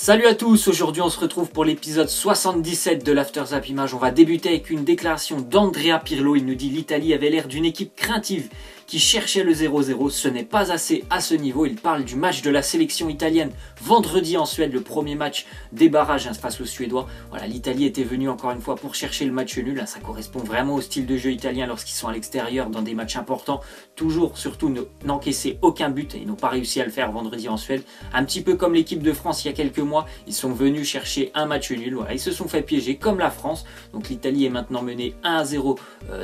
Salut à tous, aujourd'hui on se retrouve pour l'épisode 77 de l'After Zap Image. On va débuter avec une déclaration d'Andrea Pirlo. Il nous dit: l'Italie avait l'air d'une équipe craintive qui cherchait le 0-0. Ce n'est pas assez à ce niveau. Il parle du match de la sélection italienne vendredi en Suède, le premier match des barrages face aux Suédois. Voilà, l'Italie était venue encore une fois pour chercher le match nul. Ça correspond vraiment au style de jeu italien lorsqu'ils sont à l'extérieur dans des matchs importants. Toujours, surtout, n'encaisser aucun but. Ils n'ont pas réussi à le faire vendredi en Suède. Un petit peu comme l'équipe de France il y a quelques mois. Ils sont venus chercher un match nul. Voilà, ils se sont fait piéger comme la France. Donc l'Italie est maintenant menée 1-0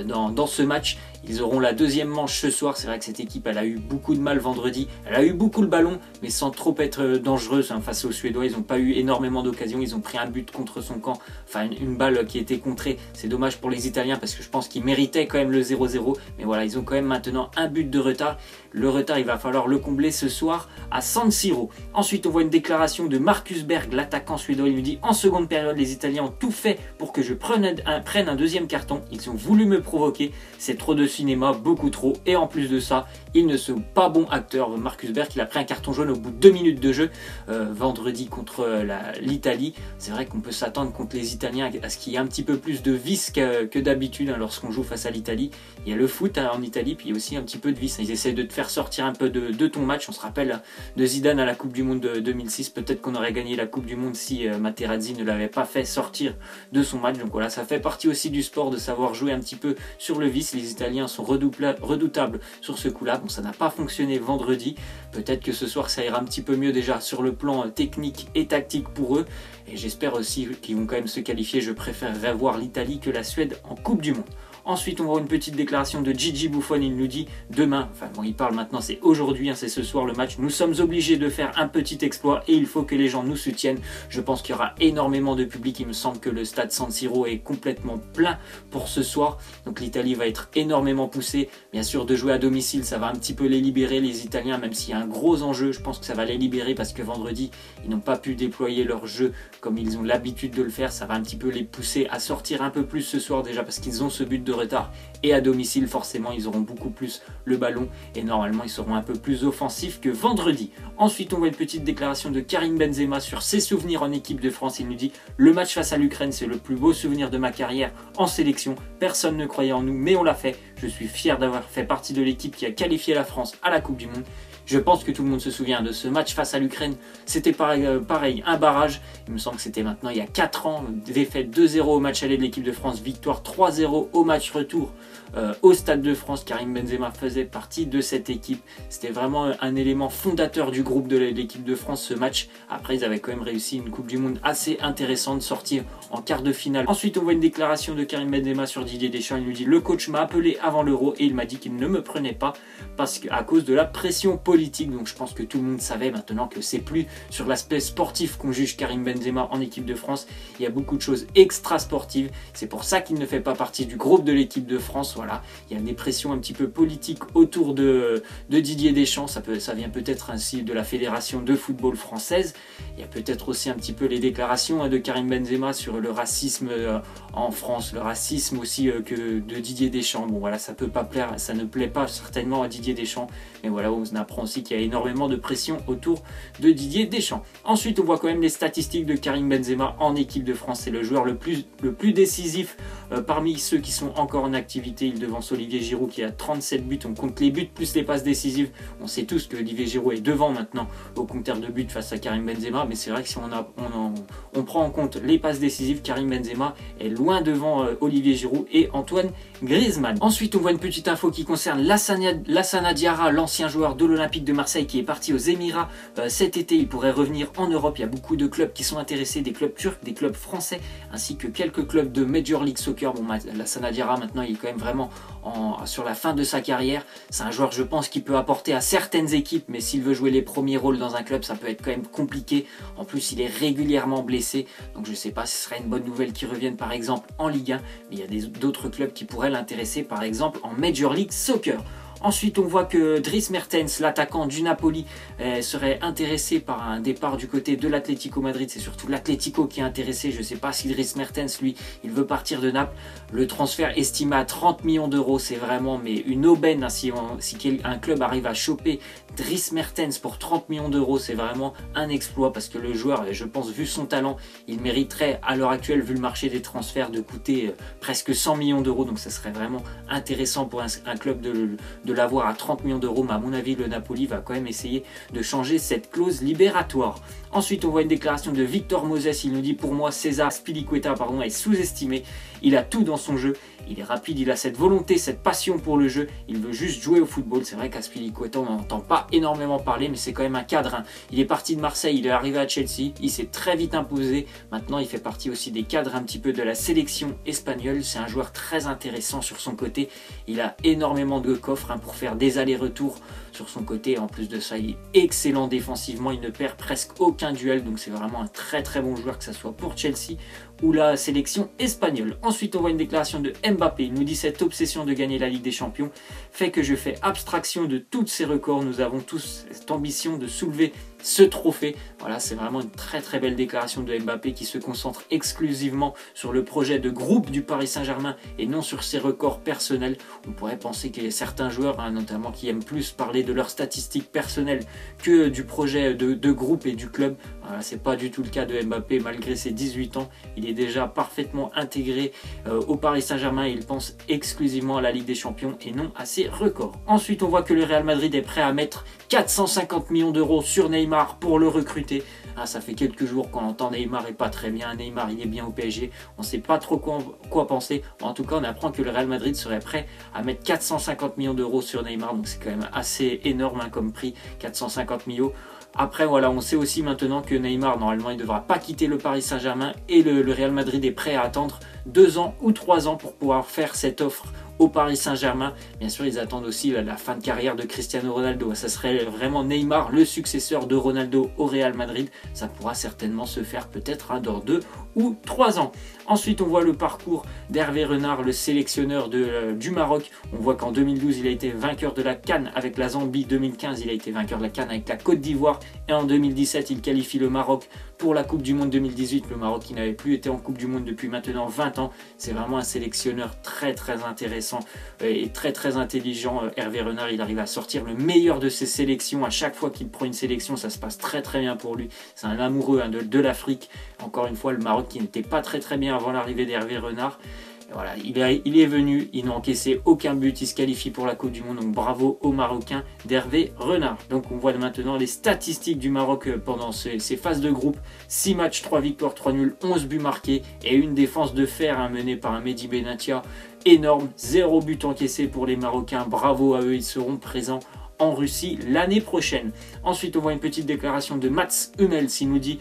dans ce match. Ils auront la deuxième manche ce soir. C'est vrai que cette équipe, elle a eu beaucoup de mal vendredi. Elle a eu beaucoup le ballon, mais sans trop être dangereuse face aux Suédois. Ils n'ont pas eu énormément d'occasions. Ils ont pris un but contre son camp. Enfin, une balle qui était contrée. C'est dommage pour les Italiens parce que je pense qu'ils méritaient quand même le 0-0. Mais voilà, ils ont quand même maintenant un but de retard. Le retard, il va falloir le combler ce soir à San Siro. Ensuite, on voit une déclaration de Marcus Berg, l'attaquant suédois. Il nous dit: en seconde période, les Italiens ont tout fait pour que je prenne un deuxième carton. Ils ont voulu me provoquer. C'est trop de cinéma, beaucoup trop. Et en plus de ça, ils ne sont pas bons acteurs. Marcus Berg, il a pris un carton jaune au bout de 2 minutes de jeu vendredi contre l'Italie. C'est vrai qu'on peut s'attendre contre les Italiens à ce qu'il y ait un petit peu plus de vice que d'habitude lorsqu'on joue face à l'Italie. Il y a le foot en Italie, puis il y a aussi un petit peu de vice. Ils essaient de te faire sortir un peu de ton match. On se rappelle de Zidane à la Coupe du Monde de 2006. Peut-être qu'on aurait gagné la Coupe du Monde si Materazzi ne l'avait pas fait sortir de son match. Donc voilà, ça fait partie aussi du sport de savoir jouer un petit peu sur le vice. Les Italiens sont redoutables sur ce coup-là. Bon, ça n'a pas fonctionné vendredi. Peut-être que ce soir, ça ira un petit peu mieux déjà sur le plan technique et tactique pour eux. Et j'espère aussi qu'ils vont quand même se qualifier. Je préférerais voir l'Italie que la Suède en Coupe du Monde. Ensuite, on voit une petite déclaration de Gigi Buffon. Il nous dit demain, enfin bon, il parle maintenant, c'est aujourd'hui, c'est ce soir le match. Nous sommes obligés de faire un petit exploit et il faut que les gens nous soutiennent. Je pense qu'il y aura énormément de public. Il me semble que le stade San Siro est complètement plein pour ce soir. Donc l'Italie va être énormément poussée. Bien sûr, de jouer à domicile, ça va un petit peu les libérer, les Italiens, même s'il y a un gros enjeu. Je pense que ça va les libérer parce que vendredi, ils n'ont pas pu déployer leur jeu comme ils ont l'habitude de le faire. Ça va un petit peu les pousser à sortir un peu plus ce soir déjà parce qu'ils ont ce but de retard, et à domicile forcément ils auront beaucoup plus le ballon et normalement ils seront un peu plus offensifs que vendredi. Ensuite, on voit une petite déclaration de Karim Benzema sur ses souvenirs en équipe de France. Il nous dit: le match face à l'Ukraine, c'est le plus beau souvenir de ma carrière en sélection. Personne ne croyait en nous, mais on l'a fait. Je suis fier d'avoir fait partie de l'équipe qui a qualifié la France à la Coupe du Monde. Je pense que tout le monde se souvient de ce match face à l'Ukraine. C'était pareil, un barrage. Il me semble que c'était maintenant il y a 4 ans. Défaite 2-0 au match aller de l'équipe de France. Victoire 3-0 au match retour au Stade de France. Karim Benzema faisait partie de cette équipe. C'était vraiment un élément fondateur du groupe de l'équipe de France, ce match. Après, ils avaient quand même réussi une Coupe du Monde assez intéressante, sortir en quart de finale. Ensuite, on voit une déclaration de Karim Benzema sur Didier Deschamps. Il lui dit: le coach m'a appelé avant l'Euro et il m'a dit qu'il ne me prenait pas à cause de la pression politique. Donc je pense que tout le monde savait maintenant que c'est plus sur l'aspect sportif qu'on juge Karim Benzema en équipe de France. Il y a beaucoup de choses extra sportives. C'est pour ça qu'il ne fait pas partie du groupe de l'équipe de France. Voilà, il y a des pressions un petit peu politiques autour de Didier Deschamps. Ça vient peut-être ainsi de la fédération de football française. Il y a peut-être aussi un petit peu les déclarations de Karim Benzema sur le racisme en France, le racisme aussi que de Didier Deschamps. Bon voilà, ça peut pas plaire, ça ne plaît pas certainement à Didier Deschamps. Mais voilà, on apprend aussi qu'il y a énormément de pression autour de Didier Deschamps. Ensuite, on voit quand même les statistiques de Karim Benzema en équipe de France. C'est le joueur le plus décisif parmi ceux qui sont encore en activité. Il devance Olivier Giroud qui a 37 buts. On compte les buts plus les passes décisives. On sait tous que Olivier Giroud est devant maintenant au compteur de buts face à Karim Benzema. Mais c'est vrai que si on prend en compte les passes décisives, Karim Benzema est loin devant Olivier Giroud et Antoine Griezmann. Ensuite, on voit une petite info qui concerne Lassana Diarra, l'ancien joueur de l'Olympique de Marseille qui est parti aux Émirats cet été. Il pourrait revenir en Europe. Il y a beaucoup de clubs qui sont intéressés, des clubs turcs, des clubs français, ainsi que quelques clubs de Major League Soccer. Bon, Lassana Diarra maintenant il est quand même vraiment sur la fin de sa carrière. C'est un joueur, je pense, qui peut apporter à certaines équipes, mais s'il veut jouer les premiers rôles dans un club, ça peut être quand même compliqué. En plus, il est régulièrement blessé, donc je ne sais pas si ce serait une bonne nouvelle qu'il revienne par exemple en Ligue 1, mais il y a d'autres clubs qui pourraient l'intéresser, par exemple en Major League Soccer. Ensuite, on voit que Dries Mertens, l'attaquant du Napoli, serait intéressé par un départ du côté de l'Atlético Madrid. C'est surtout l'Atlético qui est intéressé. Je ne sais pas si Dries Mertens, lui, il veut partir de Naples. Le transfert estimé à 30 millions d'euros, c'est vraiment une aubaine. Hein, si un club arrive à choper Dries Mertens pour 30 millions d'euros, c'est vraiment un exploit parce que le joueur, je pense, vu son talent, il mériterait à l'heure actuelle, vu le marché des transferts, de coûter presque 100 millions d'euros. Donc ça serait vraiment intéressant pour un club de l'avoir à 30 millions d'euros. Mais à mon avis, le Napoli va quand même essayer de changer cette clause libératoire. Ensuite, on voit une déclaration de Victor Moses. Il nous dit: pour moi, César Azpilicueta est sous-estimé. Il a tout dans son jeu. Il est rapide, il a cette volonté, cette passion pour le jeu. Il veut juste jouer au football. C'est vrai qu'Azpilicueta, on n'en entend pas énormément parler, mais c'est quand même un cadre. Hein. Il est parti de Marseille, il est arrivé à Chelsea. Il s'est très vite imposé. Maintenant, il fait partie aussi des cadres un petit peu de la sélection espagnole. C'est un joueur très intéressant sur son côté. Il a énormément de coffres pour faire des allers-retours sur son côté. En plus de ça, il est excellent défensivement. Il ne perd presque aucun duel. Donc c'est vraiment un très très bon joueur, que ce soit pour Chelsea ou la sélection espagnole. Ensuite, on voit une déclaration de Mbappé. Il nous dit: cette obsession de gagner la Ligue des Champions fait que je fais abstraction de tous ces records. Nous avons tous cette ambition de soulever ce trophée. Voilà, c'est vraiment une très très belle déclaration de Mbappé qui se concentre exclusivement sur le projet de groupe du Paris Saint-Germain et non sur ses records personnels. On pourrait penser qu'il y a certains joueurs, notamment, qui aiment plus parler de leurs statistiques personnelles que du projet de groupe et du club. Voilà, c'est pas du tout le cas de Mbappé. Malgré ses 18 ans, il est déjà parfaitement intégré au Paris Saint-Germain et il pense exclusivement à la Ligue des Champions et non à ses records. Ensuite, on voit que le Real Madrid est prêt à mettre 450 millions d'euros sur Neymar pour le recruter. Ça fait quelques jours qu'on entend Neymar est pas très bien, Neymar il est bien au PSG. On ne sait pas trop quoi penser. En tout cas, on apprend que le Real Madrid serait prêt à mettre 450 millions d'euros sur Neymar. Donc c'est quand même assez énorme comme prix, 450 millions. Après, voilà, on sait aussi maintenant que Neymar, normalement, il ne devra pas quitter le Paris Saint-Germain et le Real Madrid est prêt à attendre 2 ans ou 3 ans pour pouvoir faire cette offre au Paris Saint-Germain. Bien sûr, ils attendent aussi la fin de carrière de Cristiano Ronaldo. Ça serait vraiment Neymar, le successeur de Ronaldo au Real Madrid. Ça pourra certainement se faire peut-être dans 2 ou 3 ans. Ensuite, on voit le parcours d'Hervé Renard, le sélectionneur du Maroc. On voit qu'en 2012, il a été vainqueur de la CAN avec la Zambie. 2015, il a été vainqueur de la CAN avec la Côte d'Ivoire. Et en 2017, il qualifie le Maroc pour la Coupe du Monde 2018. Le Maroc qui n'avait plus été en Coupe du Monde depuis maintenant 20 ans. C'est vraiment un sélectionneur très très intéressant et très très intelligent. Hervé Renard, il arrive à sortir le meilleur de ses sélections. À chaque fois qu'il prend une sélection, ça se passe très très bien pour lui. C'est un amoureux de l'Afrique. Encore une fois, le Maroc qui n'était pas très très bien avant l'arrivée d'Hervé Renard. Et voilà, il est venu, il n'a encaissé aucun but, il se qualifie pour la Coupe du Monde. Donc bravo aux Marocains d'Hervé Renard. Donc on voit maintenant les statistiques du Maroc pendant ces phases de groupe. 6 matchs, 3 victoires, 3 nuls, 11 buts marqués et une défense de fer menée par un Mehdi Benatia énorme. 0 but encaissé pour les Marocains. Bravo à eux, ils seront présents en Russie l'année prochaine. Ensuite, on voit une petite déclaration de Mats Hummels. Il nous dit: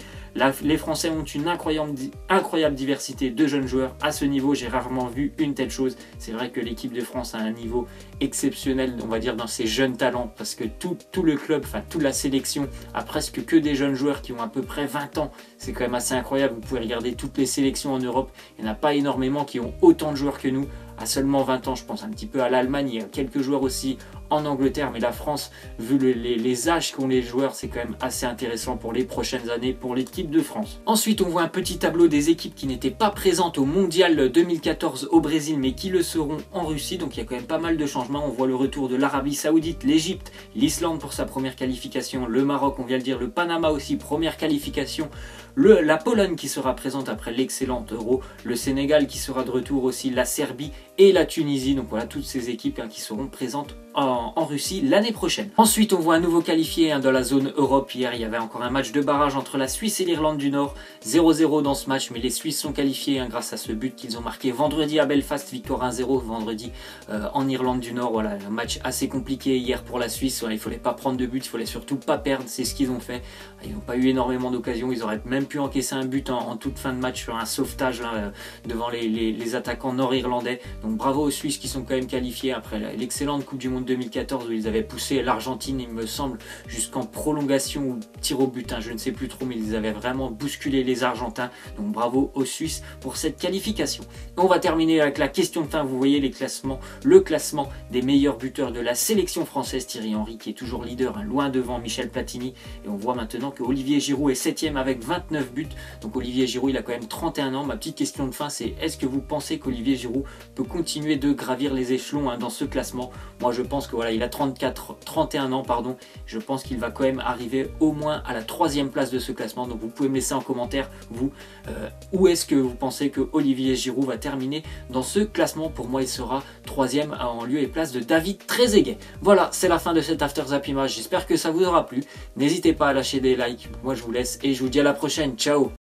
les Français ont une incroyable diversité de jeunes joueurs. À ce niveau, j'ai rarement vu une telle chose. C'est vrai que l'équipe de France a un niveau exceptionnel, on va dire, dans ses jeunes talents, parce que tout le club, toute la sélection a presque que des jeunes joueurs qui ont à peu près 20 ans. C'est quand même assez incroyable. Vous pouvez regarder toutes les sélections en Europe. Il n'y en a pas énormément qui ont autant de joueurs que nous. À seulement 20 ans, je pense un petit peu à l'Allemagne, il y a quelques joueurs aussi en Angleterre, mais la France, vu les âges qu'ont les joueurs, c'est quand même assez intéressant pour les prochaines années pour l'équipe de France. Ensuite, on voit un petit tableau des équipes qui n'étaient pas présentes au Mondial 2014 au Brésil, mais qui le seront en Russie, donc il y a quand même pas mal de changements. On voit le retour de l'Arabie Saoudite, l'Égypte, l'Islande pour sa première qualification, le Maroc, on vient de le dire, le Panama aussi, première qualification, la Pologne qui sera présente après l'excellent Euro, le Sénégal qui sera de retour aussi, la Serbie et la Tunisie. Donc voilà, toutes ces équipes qui seront présentes en Russie l'année prochaine. Ensuite, on voit un nouveau qualifié dans la zone Europe. Hier, il y avait encore un match de barrage entre la Suisse et l'Irlande du Nord. 0-0 dans ce match, mais les Suisses sont qualifiés grâce à ce but qu'ils ont marqué vendredi à Belfast. Victoire 1-0 vendredi en Irlande du Nord. Voilà, un match assez compliqué hier pour la Suisse. Il ne fallait pas prendre de but, il fallait surtout pas perdre. C'est ce qu'ils ont fait. Ils n'ont pas eu énormément d'occasions. Ils auraient même pu encaisser un but en toute fin de match sur un sauvetage devant les attaquants nord-irlandais. Donc bravo aux Suisses qui sont quand même qualifiés après l'excellente Coupe du Monde 2014 où ils avaient poussé l'Argentine, il me semble, jusqu'en prolongation ou tir au but, hein, je ne sais plus trop, mais ils avaient vraiment bousculé les Argentins. Donc bravo aux Suisses pour cette qualification. Et on va terminer avec la question de fin. Vous voyez le classement des meilleurs buteurs de la sélection française. Thierry Henry qui est toujours leader, hein, loin devant Michel Platini. Et on voit maintenant que Olivier Giroud est 7e avec 29 buts. Donc Olivier Giroud, il a quand même 31 ans. Ma petite question de fin, c'est est-ce que vous pensez qu'Olivier Giroud peut continuer de gravir les échelons, hein, dans ce classement? Moi je pense que voilà, il a 31 ans, pardon. Je pense qu'il va quand même arriver au moins à la 3e place de ce classement. Donc vous pouvez me laisser en commentaire, vous, où est-ce que vous pensez que Olivier Giroud va terminer dans ce classement? Pour moi, il sera 3e en lieu et place de David Trezeguet. Voilà, c'est la fin de cet After Zap Image. J'espère que ça vous aura plu. N'hésitez pas à lâcher des likes. Moi, je vous laisse et je vous dis à la prochaine. Ciao!